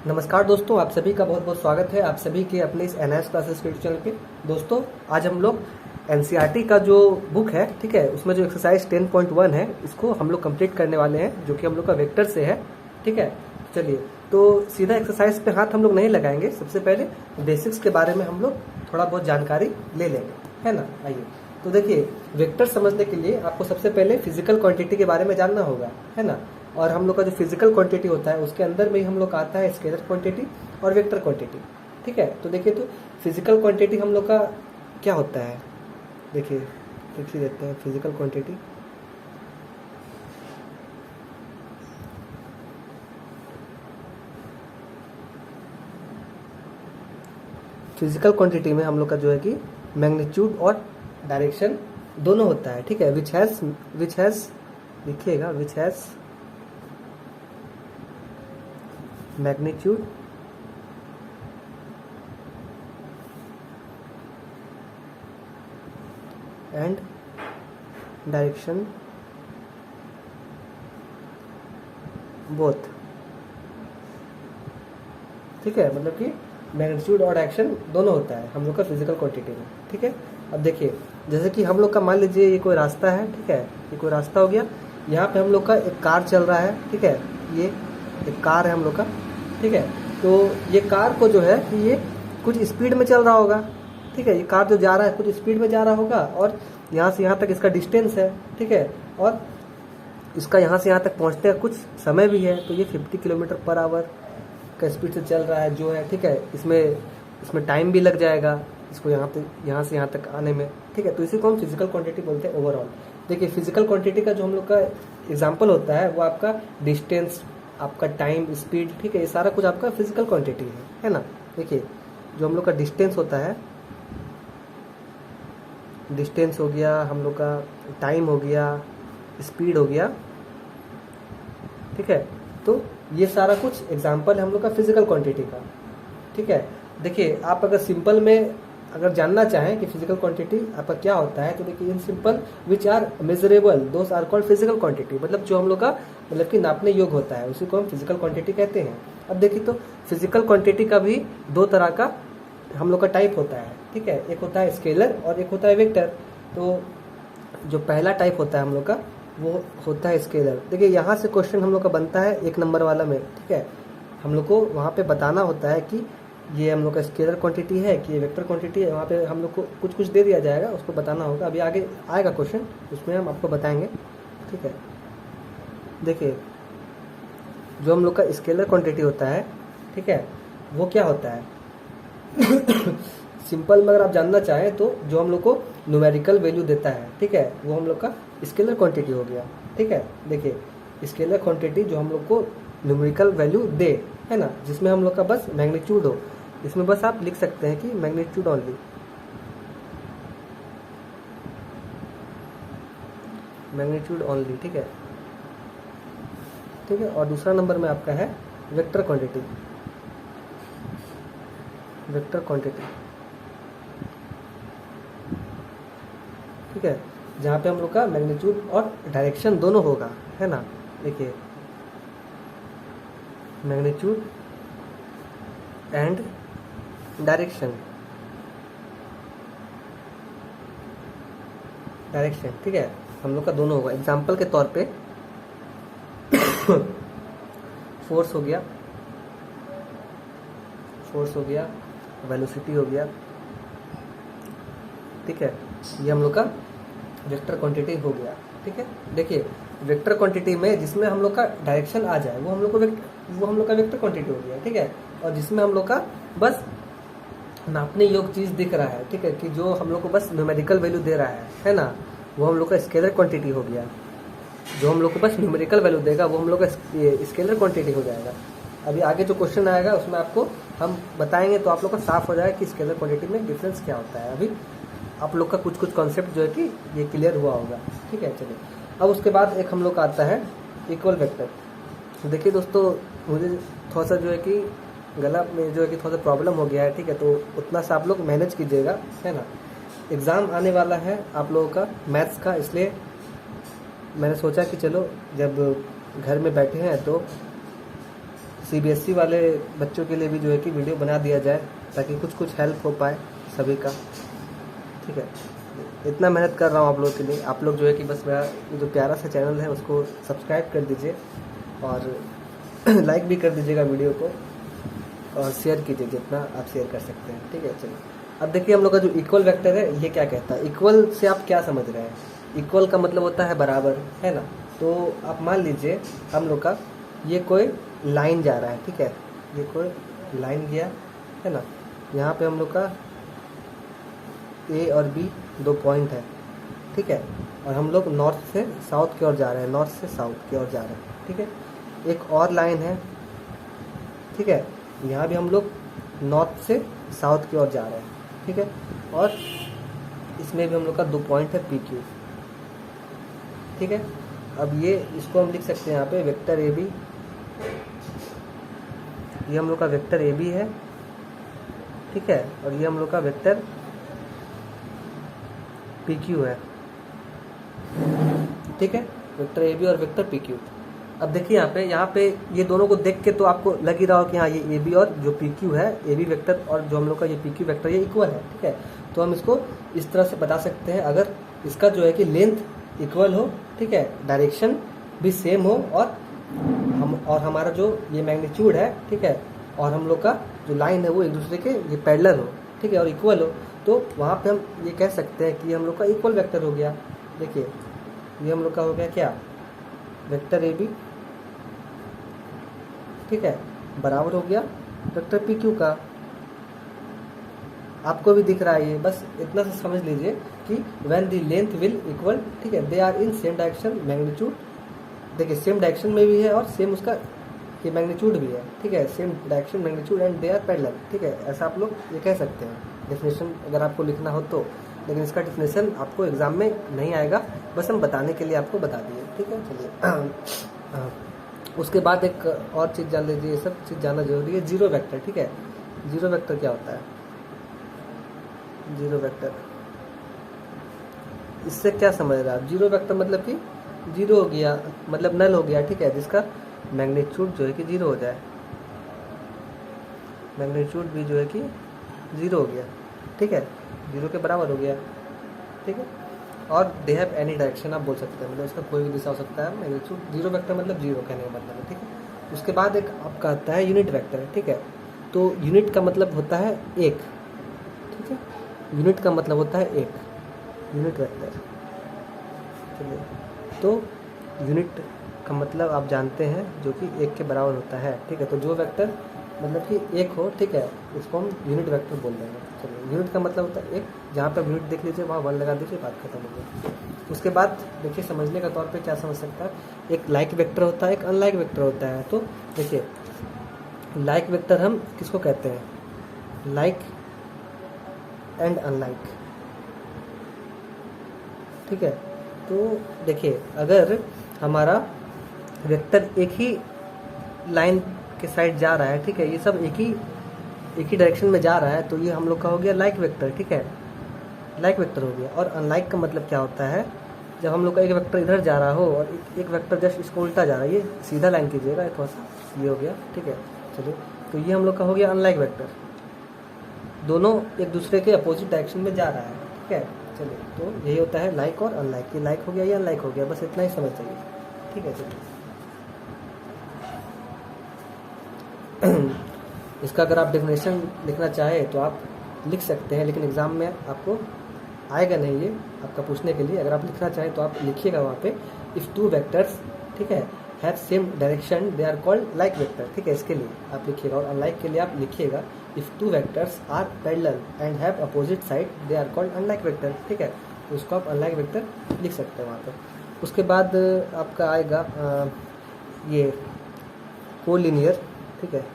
नमस्कार दोस्तों, आप सभी का बहुत बहुत स्वागत है आप सभी के अपने इस एनएस क्लासेस के चैनल पे। दोस्तों, आज हम लोग एनसीईआरटी का जो बुक है, ठीक है, उसमें जो एक्सरसाइज 10.1 है, इसको हम लोग कंप्लीट करने वाले हैं, जो कि हम लोग का वेक्टर से है। ठीक है, चलिए तो सीधा एक्सरसाइज पे हाथ हम लोग नहीं लगाएंगे। सबसे पहले बेसिक्स के बारे में हम लोग थोड़ा बहुत जानकारी ले लेंगे, है ना। आइए तो देखिए, वेक्टर समझने के लिए आपको सबसे पहले फिजिकल क्वांटिटी के बारे में जानना होगा, है ना। और हम लोग का जो फिजिकल क्वांटिटी होता है उसके अंदर में ही हम लोग का आता है स्केलर क्वांटिटी और वेक्टर क्वांटिटी। ठीक है, तो देखिए, तो फिजिकल क्वांटिटी हम लोग का क्या होता है, देखिए लिख ही देते हैं। फिजिकल क्वांटिटी फिजिकल क्वांटिटी में हम लोग का जो है कि मैग्नीट्यूड और डायरेक्शन दोनों होता है। ठीक है, विच हैज लिखिएगा, which has magnitude and direction both. ठीक है, मतलब कि मैग्नीट्यूड और डायरेक्शन दोनों होता है हम लोग का फिजिकल क्वांटिटी में। ठीक है, अब देखिए, जैसे कि हम लोग का मान लीजिए ये कोई रास्ता है। ठीक है, ये कोई रास्ता हो गया, यहाँ पे हम लोग का एक कार चल रहा है। ठीक है, ये एक कार है हम लोग का। ठीक है, तो ये कार को जो है कि ये कुछ स्पीड में चल रहा होगा। ठीक है, ये कार जो जा रहा है कुछ स्पीड में जा रहा होगा, और यहाँ से यहाँ तक इसका डिस्टेंस है। ठीक है, और इसका यहाँ से यहाँ तक पहुँचने का कुछ समय भी है, तो ये 50 किलोमीटर पर आवर का स्पीड से चल रहा है जो है। ठीक है, इसमें टाइम भी लग जाएगा इसको यहाँ से यहाँ तक आने में। ठीक है, तो इसी को हम फिजिकल क्वांटिटी बोलते हैं ओवरऑल। देखिए, फिजिकल क्वांटिटी का जो हम लोग का एग्जाम्पल होता है वो आपका डिस्टेंस, आपका टाइम, स्पीड। ठीक है, ये सारा कुछ आपका फिजिकल क्वांटिटी है ना। देखिए, जो हम लोग का डिस्टेंस होता है, डिस्टेंस हो गया, हम लोग का टाइम हो गया, स्पीड हो गया। ठीक है, तो ये सारा कुछ एग्जाम्पल है हम लोग का फिजिकल क्वांटिटी का। ठीक है, देखिए, आप अगर सिंपल में अगर जानना चाहें कि फिजिकल क्वांटिटी आपका क्या होता है, तो देखिए, in simple which are measurable those are called physical quantity. मतलब जो हम लोग का मतलब कि नापने योग्य होता है उसी को हम फिजिकल क्वांटिटी कहते हैं। अब देखिए, तो फिजिकल क्वांटिटी का भी दो तरह का हम लोग का टाइप होता है। ठीक है, एक होता है स्केलर और एक होता है वेक्टर। तो जो पहला टाइप होता है हम लोग का वो होता है स्केलर। देखिए, यहाँ से क्वेश्चन हम लोग का बनता है 1 नंबर वाला में। ठीक है, हम लोग को वहाँ पे बताना होता है कि ये हम लोग का स्केलर क्वांटिटी है कि ये वेक्टर क्वांटिटी है। वहाँ पे हम लोग को कुछ कुछ दे दिया जाएगा, उसको बताना होगा। अभी आगे आएगा क्वेश्चन, उसमें हम आपको बताएंगे। ठीक है, देखिए, जो हम लोग का स्केलर क्वांटिटी होता है, ठीक है, वो क्या होता है सिंपल में अगर आप जानना चाहें तो जो हम लोग को न्यूमेरिकल वैल्यू देता है, ठीक है, वो हम लोग का स्केलर क्वांटिटी हो गया। ठीक है, देखिए, स्केलर क्वांटिटी जो हम लोग को न्यूमेरिकल वैल्यू दे, है ना, जिसमें हम लोग का बस मैग्नीट्यूड हो, इसमें बस आप लिख सकते हैं कि मैग्नीट्यूड ऑनली, मैग्नीट्यूड ऑनली। ठीक है, ठीक है, और दूसरा नंबर में आपका है वेक्टर क्वांटिटी, वेक्टर क्वांटिटी। ठीक है, जहाँ पे हम लोग का मैग्नीट्यूड और डायरेक्शन दोनों होगा, है ना। देखिए, मैग्नीट्यूड एंड डायरेक्शन, डायरेक्शन। ठीक है, हम लोग का दोनों होगा। एग्जाम्पल के तौर पे फोर्स हो गया, फोर्स हो गया, वेलोसिटी हो गया। ठीक है, ये हम लोग का वेक्टर क्वांटिटी हो गया। ठीक है, देखिए, वेक्टर क्वांटिटी में जिसमें हम लोग का डायरेक्शन आ जाए वो हम लोग का वेक्टर क्वांटिटी हो गया। ठीक है, और जिसमें हम लोग का बस नापने योग्य चीज दिख रहा है, ठीक है, कि जो हम लोग को बस न्यूमेरिकल वैल्यू दे रहा है ना, वो हम लोग का स्केलर क्वांटिटी हो गया। जो हम लोग को बस न्यूमेरिकल वैल्यू देगा वो हम लोग का स्केलर क्वांटिटी हो जाएगा। अभी आगे जो क्वेश्चन आएगा उसमें आपको हम बताएंगे, तो आप लोग का साफ हो जाएगा कि स्केलर क्वांटिटी में डिफरेंस क्या होता है। अभी आप लोग का कुछ कुछ कॉन्सेप्ट जो है कि ये क्लियर हुआ होगा। ठीक है, चलिए, अब उसके बाद एक हम लोग का आता है इक्वल वेक्टर। देखिए दोस्तों, मुझे थोड़ा सा जो है कि गला में जो है कि थोड़ा सा प्रॉब्लम हो गया है। ठीक है, तो उतना सा आप लोग मैनेज कीजिएगा, है ना। एग्ज़ाम आने वाला है आप लोगों का मैथ्स का, इसलिए मैंने सोचा कि चलो जब घर में बैठे हैं तो CBSE वाले बच्चों के लिए भी जो है कि वीडियो बना दिया जाए ताकि कुछ हेल्प हो पाए सभी का, ठीक है। इतना मेहनत कर रहा हूँ आप लोग के लिए, आप लोग जो है कि बस मेरा ये जो प्यारा सा चैनल है उसको सब्सक्राइब कर दीजिए और लाइक भी कर दीजिएगा वीडियो को और शेयर कीजिए जितना आप शेयर कर सकते हैं, ठीक है। चलिए अब देखिए हम लोग का जो इक्वल वेक्टर है ये क्या कहता है। इक्वल से आप क्या समझ रहे हैं? इक्वल का मतलब होता है बराबर, है ना। तो आप मान लीजिए हम लोग का ये कोई लाइन जा रहा है, ठीक है, ये कोई लाइन गया है ना, यहाँ पे हम लोग का A और B 2 पॉइंट है, ठीक है, और हम लोग नॉर्थ से साउथ की ओर जा रहे हैं, नॉर्थ से साउथ की ओर जा रहे हैं, ठीक है। एक और लाइन है, ठीक है, यहाँ भी हम लोग नॉर्थ से साउथ की ओर जा रहे हैं, ठीक है, और इसमें भी हम लोग का 2 पॉइंट है PQ, ठीक है। अब ये इसको हम लिख सकते हैं यहाँ पे वेक्टर AB, ये हम लोग का वेक्टर AB है, ठीक है, और ये हम लोग का वेक्टर PQ है, ठीक है, वेक्टर AB और वेक्टर PQ। अब देखिए यहाँ पे ये दोनों को देख के तो आपको लग ही रहा हो कि हाँ ये AB और जो PQ है, AB वेक्टर और जो हम लोग का ये PQ वेक्टर ये इक्वल है, ठीक है। तो हम इसको इस तरह से बता सकते हैं, अगर इसका जो है कि लेंथ इक्वल हो, ठीक है, डायरेक्शन भी सेम हो और हमारा जो ये मैग्नीट्यूड है, ठीक है, और हम लोग का जो लाइन है वो एक दूसरे के ये पैरेलल हो, ठीक है, और इक्वल हो, तो वहाँ पे हम ये कह सकते हैं कि हम लोग का इक्वल वेक्टर हो गया। देखिए ये हम लोग का हो गया क्या, वेक्टर AB, ठीक है, बराबर हो गया वेक्टर PQ का। आपको भी दिख रहा है ये, बस इतना से समझ लीजिए कि when the length will equal, ठीक है, they are in same direction magnitude, देखिए सेम डायरेक्शन में भी है और सेम उसका ये मैग्नीट्यूड भी है, ठीक है, same direction magnitude and they are parallel, ठीक है, ऐसा आप लोग ये कह सकते हैं डेफिनेशन अगर आपको लिखना हो तो। लेकिन इसका डेफिनेशन आपको एग्जाम में नहीं आएगा, बस हम बताने के लिए आपको बता दिए, ठीक है। चलिए उसके बाद एक और चीज़ जान लीजिए, ये सब चीज़ जानना जरूरी है, जीरो वेक्टर, ठीक है। जीरो वेक्टर क्या होता है? जीरो वेक्टर, इससे क्या समझ रहे हैं आप? जीरो वेक्टर मतलब कि जीरो हो गया, मतलब नल हो गया, ठीक है, जिसका मैग्नीट्यूड जो है कि जीरो हो जाए, मैग्नीट्यूड भी जो है कि जीरो हो गया, ठीक है, जीरो के बराबर हो गया, ठीक है। और दे हैव एनी डायरेक्शन आप बोल सकते हैं, मतलब इसका कोई भी दिशा हो सकता है। मैग्नीट्यूड जीरो वेक्टर मतलब जीरो कहने का मतलब है, ठीक है। उसके बाद एक आपका आता है यूनिट वेक्टर, ठीक है। तो यूनिट का मतलब होता है एक, ठीक है, यूनिट का मतलब होता है एक, यूनिट वेक्टर। चलिए तो यूनिट का मतलब आप जानते हैं जो कि एक के बराबर होता है, ठीक है। तो जो वेक्टर मतलब कि एक हो, ठीक है, उसको हम यूनिट वेक्टर बोल देंगे। चलिए यूनिट का मतलब होता है एक, जहाँ पे यूनिट देख लीजिए वहाँ 1 लगा दीजिए, बात खत्म हो गई। उसके बाद देखिए समझने का तौर पे क्या समझ सकता है, एक लाइक वेक्टर होता है, एक अनलाइक वेक्टर होता है। तो देखिए लाइक वेक्टर हम किसको कहते हैं? लाइक एंड अनलाइक, ठीक है। तो देखिए अगर हमारा वेक्टर एक ही लाइन के साइड जा रहा है, ठीक है, ये सब एक ही डायरेक्शन में जा रहा है, तो ये हम लोग का हो गया लाइक वेक्टर, ठीक है, लाइक वेक्टर हो गया। और अनलाइक का मतलब क्या होता है? जब हम लोग का एक वेक्टर इधर जा रहा हो और एक वेक्टर जस्ट इसको उल्टा जा रहा है, ये सीधा लाइन कीजिएगा, थोड़ा सा ये हो गया, ठीक है। चलिए तो ये हम लोग का हो गया अनलाइक वेक्टर, दोनों एक दूसरे के अपोजिट डायरेक्शन में जा रहा है, ठीक है। चलिए तो यही होता है लाइक और अनलाइक, ये लाइक हो गया, ये अनलाइक हो गया, बस इतना ही समझ चाहिए, ठीक है। चलिए इसका अगर आप डेफिनेशन लिखना चाहे तो आप लिख सकते हैं, लेकिन एग्जाम में आपको आएगा नहीं ये आपका पूछने के लिए। अगर आप लिखना चाहें तो आप लिखिएगा वहाँ पे, इफ़ टू वेक्टर्स, ठीक है, have same direction they are called like vector, ठीक है, इसके लिए आप लिखिएगा। और अनलाइक के लिए आप लिखिएगा if two vectors are parallel and have opposite side they are called unlike vector, ठीक है। तो उसको आप अनलाइक वेक्टर लिख सकते हैं वहाँ पर। उसके बाद आपका आएगा ये कोलिनियर, ठीक है,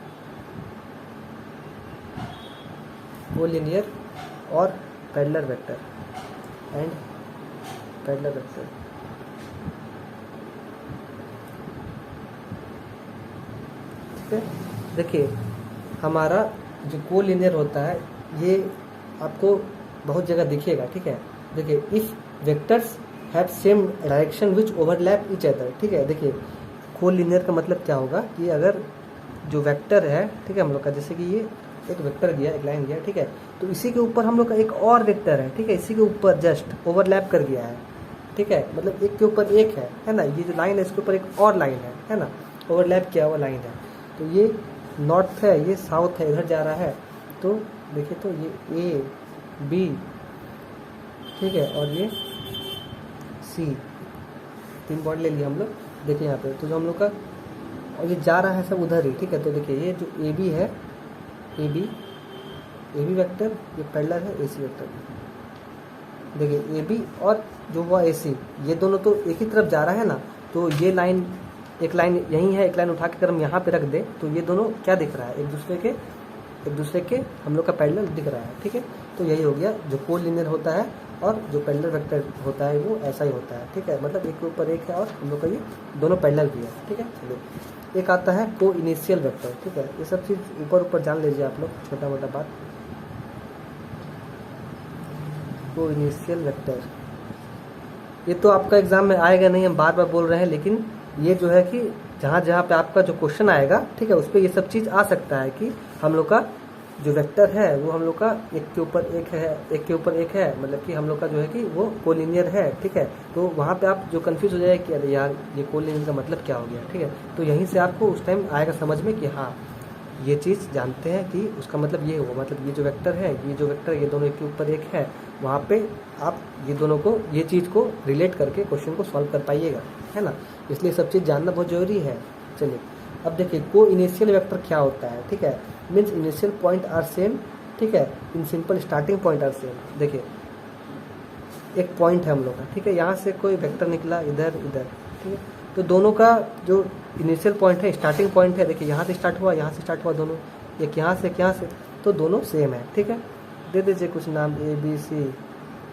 कोलिनियर और parallel vector and parallel vector, ठीक है। देखिए हमारा जो कोलिनियर होता है ये आपको बहुत जगह दिखेगा, ठीक है। देखिए if vectors have same direction which overlap each other, ठीक है। देखिए कोलिनियर का मतलब क्या होगा कि अगर जो वेक्टर है, ठीक है, हम लोग का जैसे कि ये एक वेक्टर गया, एक लाइन गया, ठीक है, तो इसी के ऊपर हम लोग का एक और वेक्टर है, ठीक है, इसी के ऊपर जस्ट ओवरलैप कर गया है, ठीक है, मतलब एक के ऊपर एक है ना, ये जो लाइन है इसके ऊपर एक और लाइन है ना, ओवरलैप किया हुआ लाइन है। तो ये नॉर्थ है, ये साउथ है, इधर जा रहा है, तो देखिए तो ये ए बी, ठीक है, और ये सी, 3 पॉइंट ले लिया हम लोग। देखिए यहाँ पे तो जो हम लोग का, और ये जा रहा है सब उधर ही, ठीक है, तो देखिए ये जो ए बी है, ए बी वेक्टर, ये पैरेलल है ए सी वेक्टर। देखिए ए बी और जो हुआ ए सी, ये दोनों तो एक ही तरफ जा रहा है ना, तो ये लाइन, एक लाइन यहीं है, एक लाइन उठा के अगर हम यहाँ पे रख दें तो ये दोनों क्या दिख रहा है, एक दूसरे के हम लोग का पैरेलल दिख रहा है, ठीक है। तो यही हो गया, जो कोलिनियर होता है और जो पैरेलल वेक्टर होता है वो ऐसा ही होता है, ठीक है, मतलब एक के ऊपर एक है और हम लोग का ये दोनों पैरेलल भी है, ठीक है। चलिए, एक आता है को इनिशियल वेक्टर, ठीक है, ये सब चीज़ ऊपर जान लीजिए आप लोग, छोटा मोटा बात। को इनिशियल वेक्टर, ये तो आपका एग्जाम में आएगा नहीं, हम बार बार बोल रहे हैं, लेकिन ये जो है कि जहाँ जहाँ पे आपका जो क्वेश्चन आएगा, ठीक है, उस पर ये सब चीज़ आ सकता है कि हम लोग का जो वेक्टर है वो हम लोग का एक के ऊपर एक है, एक के ऊपर एक है, मतलब कि हम लोग का जो है कि वो कोलिनियर है, ठीक है। तो वहाँ पे आप जो कंफ्यूज हो जाए कि अरे यार ये कोलिनियर का मतलब क्या हो गया, ठीक है, तो यहीं से आपको उस टाइम आएगा समझ में कि हाँ ये चीज़ जानते हैं कि उसका मतलब ये हुआ, मतलब ये जो वेक्टर है, ये जो वेक्टर, ये दोनों एक के ऊपर एक है, वहाँ पे आप ये दोनों को, ये चीज़ को रिलेट करके क्वेश्चन को सॉल्व कर पाइएगा, है ना, इसलिए सब चीज़ जानना बहुत जरूरी है। चलिए अब देखिए को इनिशियल वेक्टर क्या होता है, ठीक है, means initial point are same, ठीक है, in simple starting point are same. देखिए एक पॉइंट है हम लोग का, ठीक है, यहाँ से कोई वेक्टर निकला इधर, ठीक है, तो दोनों का जो इनिशियल पॉइंट है, स्टार्टिंग पॉइंट है, देखिए यहाँ से स्टार्ट हुआ, यहाँ से स्टार्ट हुआ, दोनों एक यहाँ से, एक यहाँ से, तो दोनों सेम है, ठीक है। दे दीजिए कुछ नाम ए बी सी,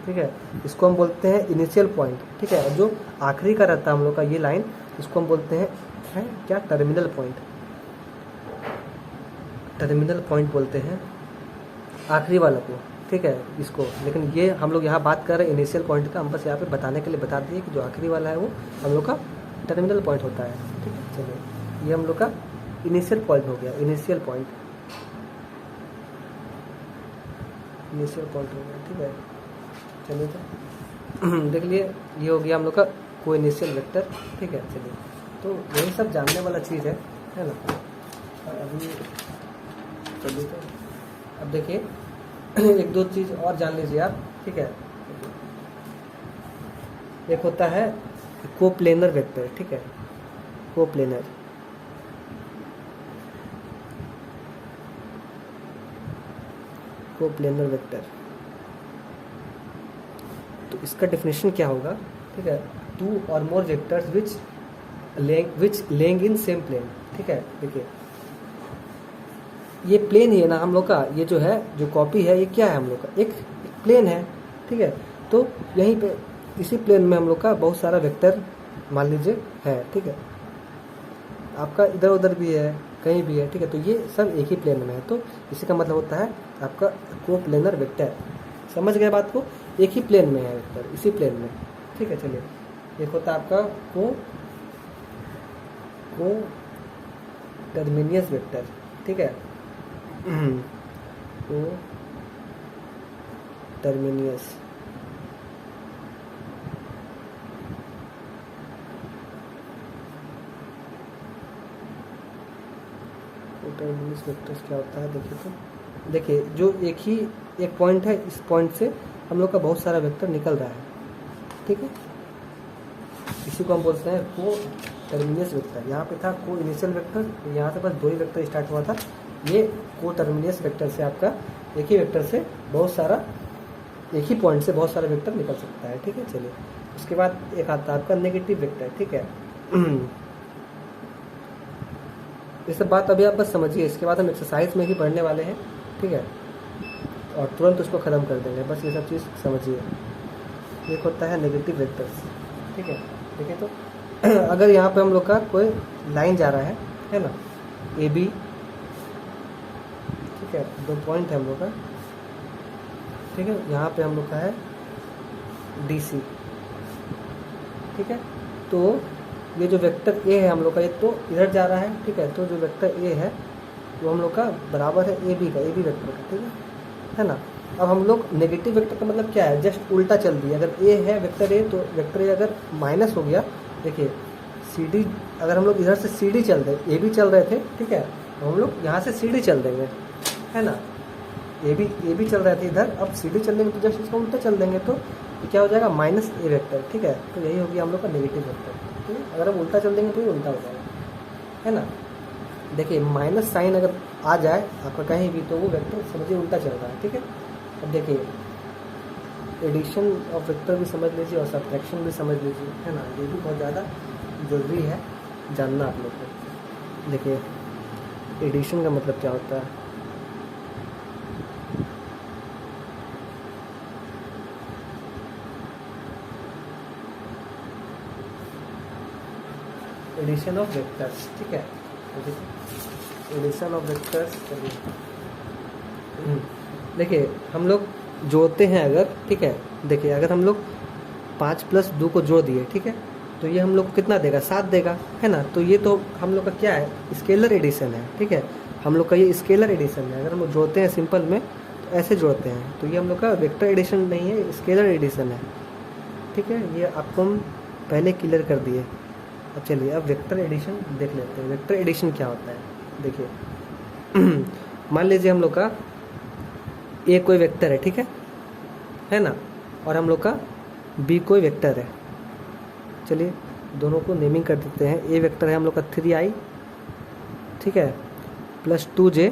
ठीक है, इसको हम बोलते हैं इनिशियल पॉइंट, ठीक है, और जो आखिरी का रहता है हम लोग का ये लाइन, इसको हम बोलते हैं क्या, टर्मिनल पॉइंट, टर्मिनल पॉइंट बोलते हैं आखिरी वाला को, ठीक है, इसको। लेकिन ये हम लोग यहाँ बात कर रहे हैं इनिशियल पॉइंट का, हम बस यहाँ पे बताने के लिए बता दिए कि जो आखिरी वाला है वो हम लोग का टर्मिनल पॉइंट होता है, ठीक है। चलिए ये हम लोग का इनिशियल पॉइंट हो गया, इनिशियल पॉइंट हो गया, ठीक है। चलिए तो देख लिए, ये हो गया हम लोग का को इनिशियल वेक्टर, ठीक है। चलिए तो यही सब जानने वाला चीज़ है ना। और अभी चलिए तो अब देखिए एक दो चीज़ और जान लीजिए आप, ठीक है। एक होता है कोप्लेनर वेक्टर, ठीक है, कोप्लेनर, कोप्लेनर वेक्टर, तो इसका डेफिनेशन क्या होगा, ठीक है, 2 और more vectors which lying in same plane, ठीक है। देखिए ये प्लेन ही है ना हम लोग का, ये जो है जो कॉपी है ये क्या है हम लोग का, एक प्लेन है, ठीक है। तो यहीं पे इसी प्लेन में हम लोग का बहुत सारा वेक्टर मान लीजिए है, ठीक है, आपका इधर उधर भी है, कहीं भी है, ठीक है, तो ये सब एक ही प्लेन में है, तो इसी का मतलब होता है आपका कोप्लेनर वेक्टर। समझ गए बात को, एक ही प्लेन में है वेक्टर, इसी प्लेन में, ठीक है। चलिए एक होता है आपका को टर्मिनियस वेक्टर, ठीक है, को टर्मिनियस, टर्मिनियस वेक्टर्स क्या होता है, देखिए तो देखिए जो एक पॉइंट है, इस पॉइंट से हम लोग का बहुत सारा वेक्टर निकल रहा है, ठीक है, इसी को हम बोलते हैं को टर्मिनियस वेक्टर। यहाँ पे था को इनिशियल वेक्टर, यहाँ से बस 2 ही वेक्टर स्टार्ट हुआ था, ये को टर्मिनियस वेक्टर से आपका एक ही वेक्टर से बहुत सारा, एक ही पॉइंट से बहुत सारा वेक्टर निकल सकता है, ठीक है। चलिए उसके बाद एक आता है आपका नेगेटिव वेक्टर, ठीक है। ये सब बात अभी आप बस समझिए, इसके बाद हम एक्सरसाइज में ही पढ़ने वाले हैं, ठीक है, और तुरंत उसको ख़त्म कर देंगे, बस ये सब चीज़ समझिए। एक होता है नेगेटिव वेक्टर्स, ठीक है। देखिए तो अगर यहाँ पे हम लोग का कोई लाइन जा रहा है ना, ए बी, ठीक है, 2 पॉइंट है हम लोग का, ठीक है, यहाँ पे हम लोग का है डी सी, ठीक है। तो ये जो वेक्टर ए है हम लोग का, ये तो इधर जा रहा है, ठीक है। तो जो वेक्टर ए है वो हम लोग का बराबर है ए बी का, ए बी वेक्टर का, ठीक है ना। अब हम लोग नेगेटिव वेक्टर का मतलब क्या है, जस्ट उल्टा चल दिया। अगर ए है वेक्टर ए, तो वेक्टर ए अगर माइनस हो गया, देखिए सी डी, अगर हम लोग इधर से सी डी चल रहे, ए बी चल रहे थे, ठीक है, तो हम लोग यहाँ से सी डी चल देंगे, है ना। ए बी चल रहे थे इधर, अब सी डी चल देंगे तो जस्ट इसका उल्टा चल देंगे, तो क्या हो जाएगा, माइनस ए वेक्टर, ठीक है। तो यही होगी हम लोग का नेगेटिव वेक्टर, ठीक है। अगर हम उल्टा चल देंगे तो ये उल्टा हो जाएगा, है ना। देखिए माइनस साइन अगर आ जाए आपका कहीं भी, तो वो वेक्टर समझिए उल्टा चल रहा है, ठीक है। अब देखिए एडिशन ऑफ वेक्टर भी समझ लीजिए और सब्ट्रैक्शन भी समझ लीजिए, है ना। ये भी बहुत ज़्यादा ज़रूरी है जानना आप लोग को। देखिए एडिशन का मतलब क्या होता है, एडिशन ऑफ वेक्टर्स, ठीक है। एडिशन ऑफ वेक्टर्स, देखिए हम लोग जोड़ते हैं अगर, ठीक है। देखिए अगर हम लोग 5 + 2 को जोड़ दिए, ठीक है, तो ये हम लोग को कितना देगा, 7 देगा, है ना। तो ये तो हम लोग का क्या है, स्केलर एडिशन है, ठीक है। हम लोग का ये स्केलर एडिशन है। अगर हम लोग जोड़ते हैं सिंपल में तो ऐसे जोड़ते हैं, तो ये हम लोग का वेक्टर एडिशन नहीं है, स्केलर एडिशन है, ठीक है। ये आपको हम पहले क्लियर कर दिए। अब चलिए अब वेक्टर एडिशन देख लेते हैं। वेक्टर एडिशन क्या होता है, देखिए मान लीजिए हम लोग का ए कोई वेक्टर है, ठीक है ना, और हम लोग का बी कोई वेक्टर है। चलिए दोनों को नेमिंग कर देते हैं। ए वेक्टर है हम लोग का 3i, ठीक है, प्लस 2j,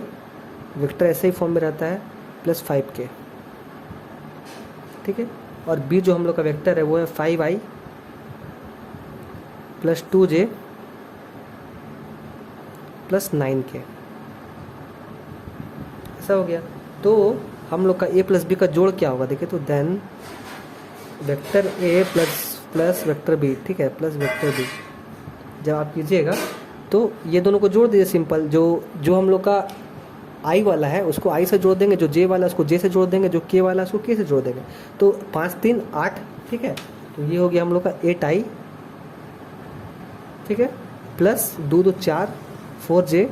वेक्टर ऐसे ही फॉर्म में रहता है, प्लस 5k, ठीक है। और बी जो हम लोग का वेक्टर है वो है 5i plus 2j plus 9k, ऐसा हो गया। तो हम लोग का ए प्लस बी का जोड़ क्या होगा, देखिए तो then vector A plus vector B, ठीक है, प्लस वेक्टर बी जब आप कीजिएगा तो ये दोनों को जोड़ दीजिए सिंपल। जो हम लोग का आई वाला है उसको आई से जोड़ देंगे, जो जे वाला है उसको जे से जोड़ देंगे, जो के वाला है उसको के से जोड़ देंगे। तो 5 3 8, ठीक है। तो ये हो गया हम लोग का 8i, ठीक है, प्लस 2 2 4 4j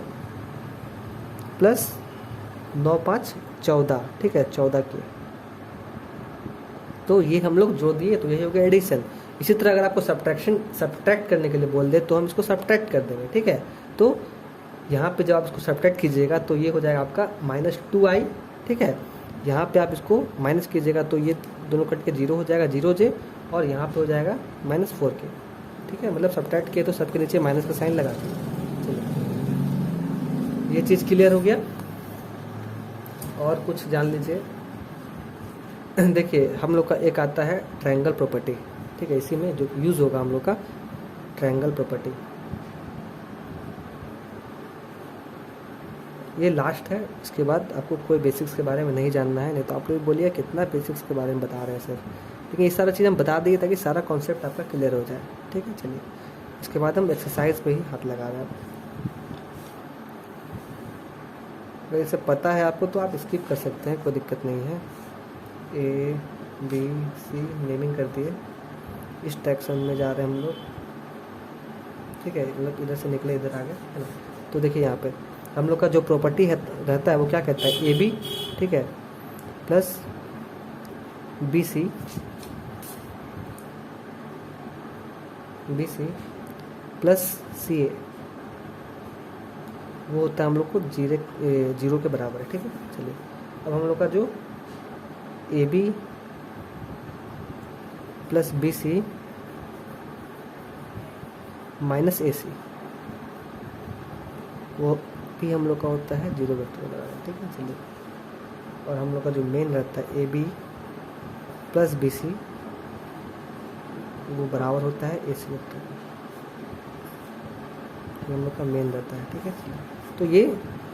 प्लस 9 5 14, ठीक है, 14k। तो ये हम लोग जोड़ दिए, तो यही हो गया एडिशन। इसी तरह अगर आपको सब्ट्रैक्ट करने के लिए बोल दे तो हम इसको सब्ट्रैक्ट कर देंगे, ठीक है। तो यहाँ पे जब आप इसको सब्ट्रैक्ट कीजिएगा तो ये हो जाएगा आपका -2i, ठीक है। यहाँ पे आप इसको माइनस कीजिएगा तो ये दोनों कट के 0 हो जाएगा, 0j, और यहाँ पे हो जाएगा -4k, ठीक है। मतलब सब्ट्रैक्ट किए तो सबके नीचे माइनस का साइन लगा दिए। चलिए ये चीज़ क्लियर हो गया। और कुछ जान लीजिए। देखिए हम लोग का एक आता है ट्रायंगल प्रॉपर्टी, ठीक है। इसी में जो यूज़ होगा हम लोग का ट्रायंगल प्रॉपर्टी, ये लास्ट है। इसके बाद आपको कोई बेसिक्स के बारे में नहीं जानना है, नहीं तो आप लोग बोलिए कितना बेसिक्स के बारे में बता रहे हैं सर, लेकिन ये सारा चीज़ हम बता दिए ताकि सारा कॉन्सेप्ट आपका क्लियर हो जाए, ठीक है। चलिए इसके बाद हम एक्सरसाइज पे ही हाथ लगा रहे हैं। अगर ये सब पता है आपको तो आप स्किप कर सकते हैं, कोई दिक्कत नहीं है। ए बी सी नेमिंग कर दिए, इस टैक्सन में जा रहे हैं हम लोग, ठीक है। मतलब इधर से निकले इधर आ गए, है ना। तो देखिए यहाँ पे हम लोग का जो प्रॉपर्टी है रहता है वो क्या कहता है, ए बी, ठीक है, प्लस बी सी प्लस सी ए, वो होता है हम लोग को 0 के बराबर है, ठीक है। चलिए अब हम लोग का जो a B plus B c minus a c, वो भी हम लोग का होता है 0 वेक्टर के बराबर, ठीक है। चलिए और हम लोग का जो मेन रहता है A B plus B C, वो बराबर होता है ए सी वेक्टर, हम लोग का मेन रहता है, ठीक है। तो ये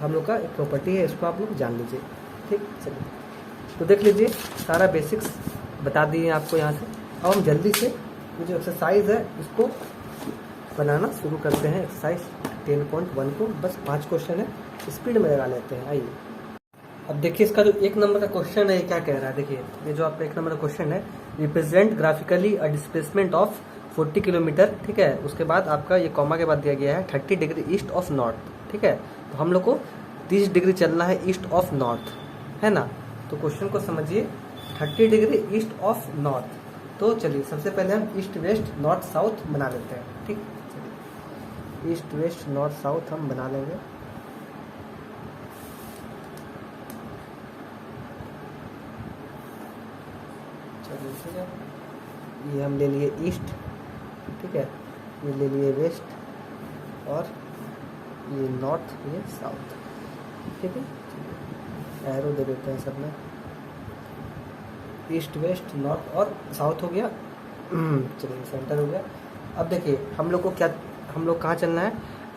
हम लोग का एक प्रॉपर्टी है, इसको आप लोग जान लीजिए, ठीक। चलिए तो देख लीजिए सारा बेसिक्स बता दिए आपको यहाँ से। अब हम जल्दी से ये जो एक्सरसाइज है इसको बनाना शुरू करते हैं। एक्सरसाइज 10.1 को बस 5 क्वेश्चन है, स्पीड में लगा लेते हैं। आइए अब देखिए इसका जो 1 नंबर का क्वेश्चन है ये क्या कह रहा है। देखिए ये जो आपका 1 नंबर का क्वेश्चन है, represent graphically a displacement of 40 kilometre, ठीक है। उसके बाद आपका ये कॉमा के बाद दिया गया है 30 डिग्री ईस्ट ऑफ नॉर्थ, ठीक है। तो हम लोग को 30 डिग्री चलना है ईस्ट ऑफ नॉर्थ, है ना। तो क्वेश्चन को समझिए, 30 डिग्री ईस्ट ऑफ नॉर्थ। तो चलिए सबसे पहले हम ईस्ट वेस्ट नॉर्थ साउथ बना लेते हैं, ठीक। चलिए ईस्ट वेस्ट नॉर्थ साउथ हम बना लेंगे। चलिए ठीक है, ये हम ले लिए ईस्ट, ठीक है, ये ले लिए वेस्ट और ये नॉर्थ, ये साउथ, ठीक है। एरो दे देते हैं सब में, ईस्ट वेस्ट नॉर्थ और साउथ हो गया। चलिए सेंटर हो गया। अब देखिए हम लोग को क्या, हम लोग कहाँ चलना है,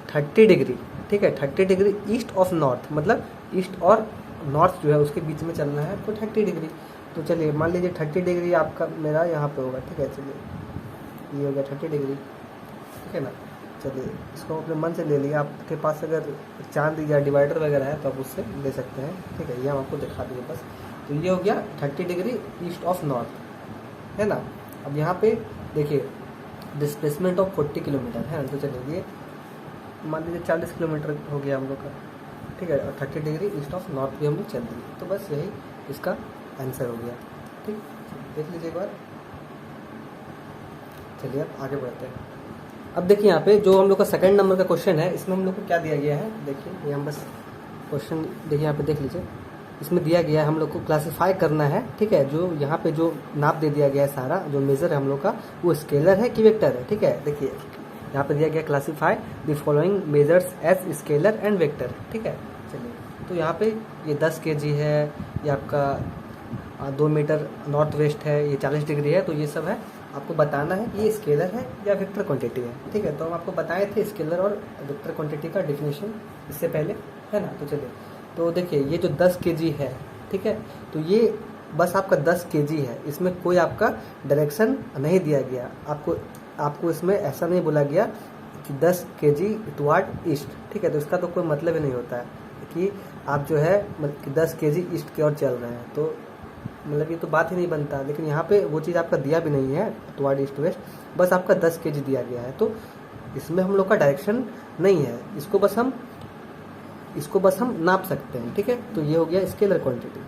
30 डिग्री, ठीक है। 30 डिग्री ईस्ट ऑफ नॉर्थ, मतलब ईस्ट और नॉर्थ जो है उसके बीच में चलना है, तो 30 डिग्री। तो चलिए मान लीजिए 30 डिग्री आपका मेरा यहाँ पे होगा, ठीक है। चलिए ये हो गया 30 डिग्री, ठीक है ना। चलिए इसको अपने मन से ले लिया, आपके पास अगर चांद या डिवाइडर वगैरह है तो आप उससे ले सकते हैं, ठीक है। ये हम आपको दिखा दिए बस। तो ये हो गया 30 डिग्री ईस्ट ऑफ नॉर्थ, है ना। अब यहाँ पे देखिए डिस्प्लेसमेंट ऑफ 40 किलोमीटर है ना। तो चलिए ये मान लीजिए 40 किलोमीटर हो गया हम लोग का, ठीक है। और 30 डिग्री ईस्ट ऑफ नॉर्थ भी हम लोग चल दिए, तो बस यही इसका आंसर हो गया, ठीक। देख लीजिए एक बार। चलिए अब आगे बढ़ते हैं। अब देखिए यहाँ पे जो हम लोग का सेकंड नंबर का क्वेश्चन है, इसमें हम लोग को क्या दिया गया है, देखिए ये हम बस क्वेश्चन देखिए यहाँ पे देख लीजिए। इसमें दिया गया है हम लोग को क्लासिफाई करना है, ठीक है। जो यहाँ पे जो नाप दे दिया गया है, सारा जो मेजर है हम लोग का, वो स्केलर है कि वेक्टर है, ठीक है। देखिए यहाँ पे दिया गया classify the following measures as scalar and vector, ठीक है। चलिए तो यहाँ पे ये 10 kg है, ये आपका 2 मीटर नॉर्थ वेस्ट है, ये 40 डिग्री है। तो ये सब है, आपको बताना है कि ये स्केलर है या वेक्टर क्वांटिटी है, ठीक है। तो हम आपको बताए थे स्केलर और वेक्टर क्वांटिटी का डेफिनेशन इससे पहले, है ना। तो चलिए तो देखिए ये जो 10 kg है, ठीक है, तो ये बस आपका 10 kg है, इसमें कोई आपका डायरेक्शन नहीं दिया गया। आपको इसमें ऐसा नहीं बोला गया कि 10 kg टुवार्ड ईस्ट, ठीक है। तो इसका तो कोई मतलब ही नहीं होता है कि आप जो है मतलब 10 kg ईस्ट की ओर चल रहे हैं, तो मतलब ये तो बात ही नहीं बनता। लेकिन यहाँ पे वो चीज़ आपका दिया भी नहीं है टुवार्ड ईस्ट वेस्ट, बस आपका 10 kg दिया गया है। तो इसमें हम लोग का डायरेक्शन नहीं है, इसको बस हम नाप सकते हैं, ठीक है। तो ये हो गया स्केलर क्वांटिटी,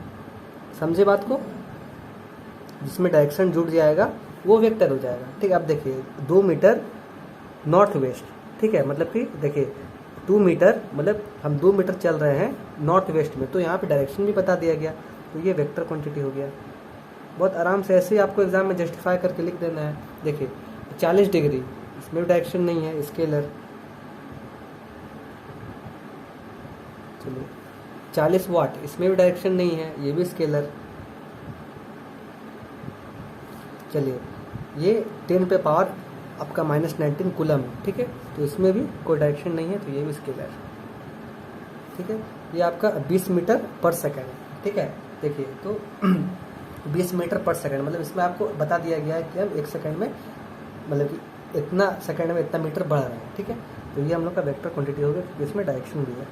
समझे बात को। जिसमें डायरेक्शन जुड़ जाएगा वो वेक्टर हो जाएगा, ठीक है। अब देखिए 2 मीटर नॉर्थ वेस्ट, ठीक है, मतलब कि देखिए 2 मीटर, मतलब हम 2 मीटर चल रहे हैं नॉर्थ वेस्ट में, तो यहाँ पे डायरेक्शन भी बता दिया गया, तो ये वेक्टर क्वांटिटी हो गया। बहुत आराम से ऐसे ही आपको एग्जाम में जस्टिफाई करके लिख देना है। देखिए 40 डिग्री, इसमें भी डायरेक्शन नहीं है, स्केलर। चलिए 40 वाट, इसमें भी डायरेक्शन नहीं है, ये भी स्केलर। चलिए ये 10 पे पावर आपका -19 कूलम, ठीक है, तो इसमें भी कोई डायरेक्शन नहीं है, तो ये भी स्केलर, ठीक है। ये आपका 20 मीटर पर सेकेंड, ठीक है। देखिए तो 20 मीटर पर सेकेंड, मतलब इसमें आपको बता दिया गया है कि हम 1 सेकेंड में, मतलब कि इतना सेकेंड में इतना मीटर बढ़ रहे हैं, ठीक है। तो ये हम लोग का वेक्टर क्वांटिटी हो गया, क्योंकि इसमें डायरेक्शन भी है।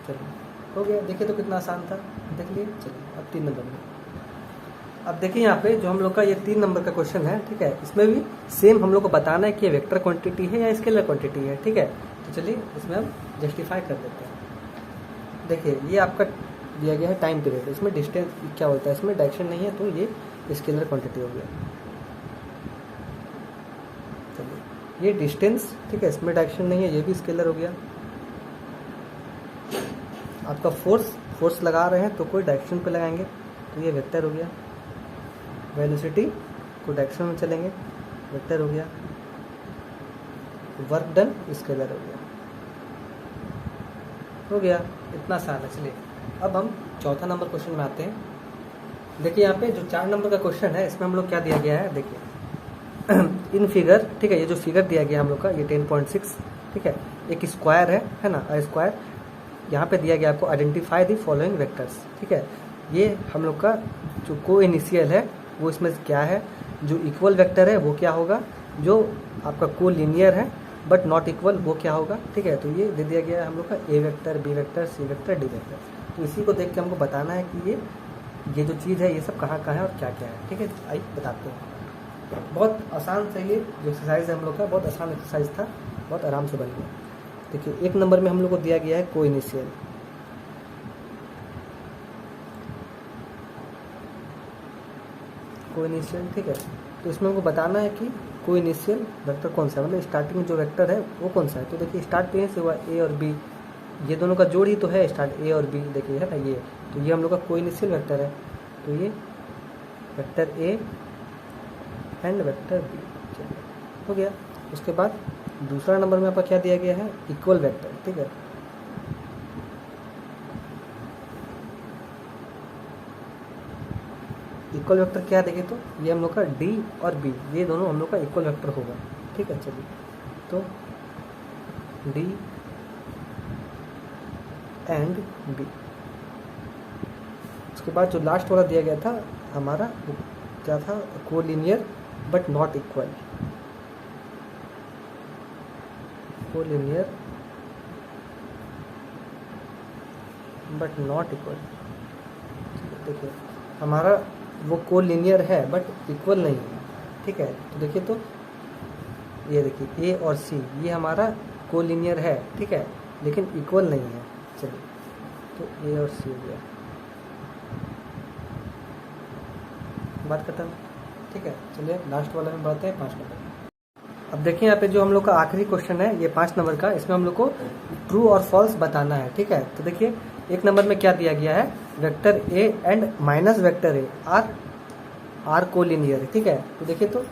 चलिए हो गया, देखिए तो कितना आसान था, देख लिए। चलिए अब 3 नंबर में, अब देखिए यहाँ पे जो हम लोग का ये 3 नंबर का क्वेश्चन है, ठीक है, इसमें भी सेम हम लोग को बताना है कि ये वेक्टर क्वांटिटी है या स्केलर क्वांटिटी है, ठीक है। तो चलिए इसमें हम जस्टिफाई कर देते हैं। देखिए ये आपका दिया गया है टाइम पीरियड, इसमें डिस्टेंस क्या होता है, इसमें डायरेक्शन नहीं है, तो ये स्केलर क्वांटिटी हो गया। चलिए ये डिस्टेंस, ठीक है, इसमें डायरेक्शन नहीं है, ये भी स्केलर हो गया। आपका फोर्स लगा रहे हैं तो कोई डायरेक्शन पे लगाएंगे, तो ये वेक्टर हो गया। वेलोसिटी को डायरेक्शन में चलेंगे, वेक्टर हो गया। वर्क डन स्केलर हो गया। इतना आसान है। चलिए अब हम चौथा नंबर क्वेश्चन में आते हैं। देखिए यहाँ पे जो 4 नंबर का क्वेश्चन है, इसमें हम लोग क्या दिया गया है, देखिए इन फिगर, ठीक है, ये जो फिगर दिया गया हम लोग का, ये 10.6, ठीक है, एक स्क्वायर है ना, स्क्वायर। यहाँ पे दिया गया आपको आइडेंटिफाई द फॉलोइंग वेक्टर्स, ठीक है। ये हम लोग का जो को इनिशियल है वो इसमें क्या है, जो इक्वल वेक्टर है वो क्या होगा, जो आपका को लीनियर है बट नॉट इक्वल वो क्या होगा, ठीक है। तो ये दे दिया गया है हम लोग का ए vector, B vector, C vector, D vector. तो इसी को देख के हमको बताना है कि ये जो चीज़ है ये सब कहाँ कहाँ है और क्या क्या है, ठीक है। आइए बताते हैं। बहुत आसान से ये जो एक्सरसाइज है हम लोग का, बहुत आसान एक्सरसाइज था, बहुत आराम से बन गया। देखिए 1 नंबर में हम लोग को दिया गया है को इनिशियल, को इनिशियल, ठीक है। तो इसमें हमको बताना है कि को इनिशियल वेक्टर कौन सा है, मतलब स्टार्टिंग में जो वेक्टर है वो कौन सा है। तो देखिए स्टार्ट कहीं से हुआ, ए और बी, ये दोनों का जोड़ ही तो है स्टार्ट, ए और बी, देखिए है ना ये। तो ये हम लोग का को इनिशियल वेक्टर है। तो ये vector A and vector B, चलिए हो गया। उसके बाद दूसरा नंबर में आपका क्या दिया गया है, इक्वल वेक्टर, ठीक है। इक्वल वेक्टर क्या है देखिए, तो ये हम लोग का डी और बी, ये दोनों हम लोग का इक्वल वेक्टर होगा, ठीक है। चलिए तो डी एंड बी। उसके बाद जो लास्ट वाला दिया गया था हमारा, वो क्या था, collinear but not equal, collinear but not equal. देखिए हमारा वो कोलिनियर है बट इक्वल नहीं है, ठीक है। तो देखिए तो ये देखिए ए और सी, ये हमारा कोलिनियर है, ठीक है, लेकिन इक्वल नहीं है। चलिए तो ए और सी हो गया, बात खत्म, ठीक है। चलिए लास्ट वाला में बढ़ते हैं 5 नंबर। अब देखिए यहाँ पे जो हम लोग का आखिरी क्वेश्चन है ये 5 नंबर का, इसमें हम लोग को ट्रू और फॉल्स बताना है, ठीक है। तो देखिए 1 नंबर में क्या दिया गया है, vector A and minus vector A R collinear, ठीक है। तो देखिए तो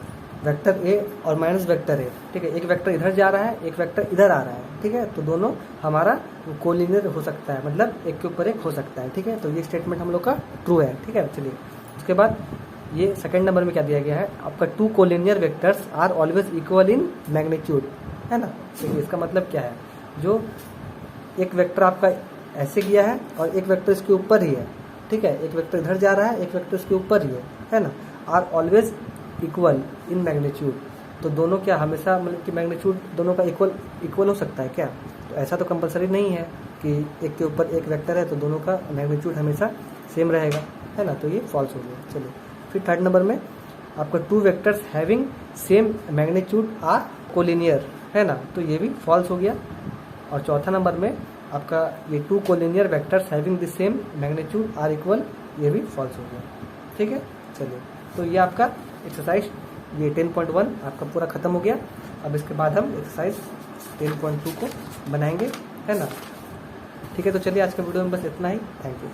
वेक्टर ए और माइनस वेक्टर ए, ठीक है, एक वेक्टर इधर जा रहा है, एक वेक्टर इधर आ रहा है, ठीक है। तो दोनों हमारा कोलिनियर हो सकता है, मतलब एक के ऊपर एक हो सकता है, ठीक है। तो ये स्टेटमेंट हम लोग का ट्रू है, ठीक है। चलिए उसके बाद ये सेकंड नंबर में क्या दिया गया है, आपका 2 collinear vectors are always equal in magnitude, है ना। तो इसका मतलब क्या है, जो एक वेक्टर आपका ऐसे गया है और एक वेक्टर इसके ऊपर ही है, ठीक है, एक वेक्टर इधर जा रहा है, एक वेक्टर इसके ऊपर ही है ना। Are always equal in magnitude, तो दोनों क्या हमेशा, मतलब कि मैग्नीट्यूड दोनों का इक्वल हो सकता है क्या। तो ऐसा तो कंपलसरी नहीं है कि एक के ऊपर एक वेक्टर है तो दोनों का मैग्नीट्यूड हमेशा सेम रहेगा, है ना। तो ये फॉल्स हो गया। चलिए फिर थर्ड नंबर में आपका 2 vectors having same magnitude are collinear, है ना, तो ये भी फॉल्स हो गया। और चौथा नंबर में आपका ये 2 collinear vectors having the same magnitude are equal, ये भी फॉल्स हो गया, ठीक है। चलिए तो ये आपका एक्सरसाइज ये 10.1 आपका पूरा खत्म हो गया। अब इसके बाद हम एक्सरसाइज 10.2 को बनाएंगे, है ना। ठीक है, तो चलिए आज के वीडियो में बस इतना ही। Thank you.